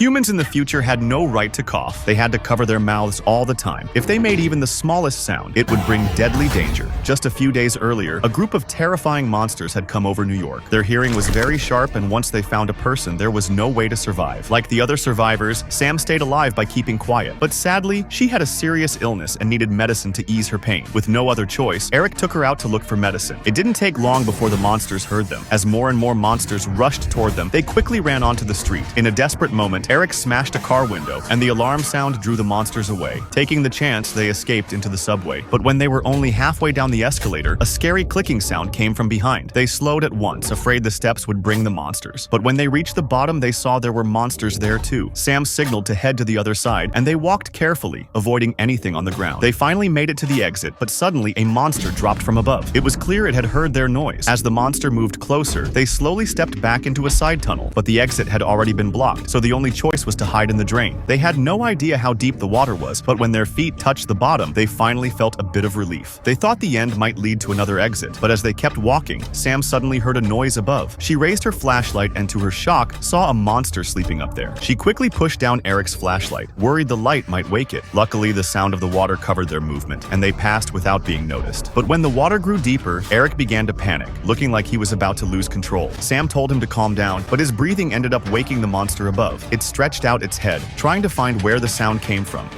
Humans in the future had no right to cough. They had to cover their mouths all the time. If they made even the smallest sound, it would bring deadly danger. Just a few days earlier, a group of terrifying monsters had come over New York. Their hearing was very sharp, and once they found a person, there was no way to survive. Like the other survivors, Sam stayed alive by keeping quiet. But sadly, she had a serious illness and needed medicine to ease her pain. With no other choice, Eric took her out to look for medicine. It didn't take long before the monsters heard them. As more and more monsters rushed toward them, they quickly ran onto the street. In a desperate moment, Eric smashed a car window, and the alarm sound drew the monsters away. Taking the chance, they escaped into the subway. But when they were only halfway down the escalator, a scary clicking sound came from behind. They slowed at once, afraid the steps would bring the monsters. But when they reached the bottom, they saw there were monsters there too. Sam signaled to head to the other side, and they walked carefully, avoiding anything on the ground. They finally made it to the exit, but suddenly a monster dropped from above. It was clear it had heard their noise. As the monster moved closer, they slowly stepped back into a side tunnel, but the exit had already been blocked, so the only choice was to hide in the drain. They had no idea how deep the water was, but when their feet touched the bottom, they finally felt a bit of relief. They thought the end might lead to another exit, but as they kept walking, Sam suddenly heard a noise above. She raised her flashlight and to her shock, saw a monster sleeping up there. She quickly pushed down Eric's flashlight, worried the light might wake it. Luckily, the sound of the water covered their movement, and they passed without being noticed. But when the water grew deeper, Eric began to panic, looking like he was about to lose control. Sam told him to calm down, but his breathing ended up waking the monster above. It stretched out its head, trying to find where the sound came from.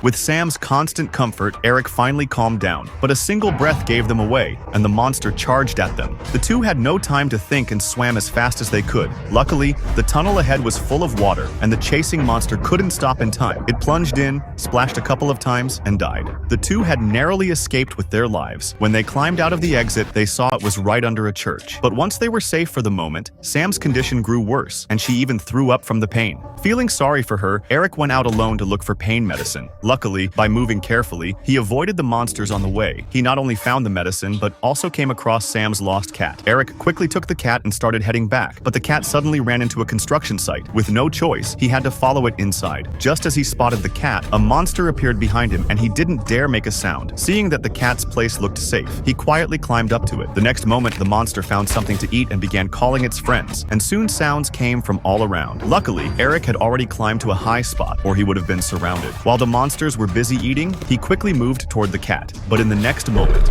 With Sam's constant comfort, Eric finally calmed down, but a single breath gave them away, and the monster charged at them. The two had no time to think and swam as fast as they could. Luckily, the tunnel ahead was full of water, and the chasing monster couldn't stop in time. It plunged in, splashed a couple of times, and died. The two had narrowly escaped with their lives. When they climbed out of the exit, they saw it was right under a church. But once they were safe for the moment, Sam's condition grew worse, and she even threw up from the pain. Feeling sorry for her, Eric went out alone to look for pain medicine. Luckily, by moving carefully, he avoided the monsters on the way. He not only found the medicine, but also came across Sam's lost cat. Eric quickly took the cat and started heading back, but the cat suddenly ran into a construction site. With no choice, he had to follow it inside. Just as he spotted the cat, a monster appeared behind him, and he didn't dare make a sound. Seeing that the cat's place looked safe, he quietly climbed up to it. The next moment, the monster found something to eat and began calling its friends, and soon sounds came from all around. Luckily, Eric had already climbed to a high spot, or he would have been surrounded. While the monsters were busy eating, he quickly moved toward the cat. But in the next moment,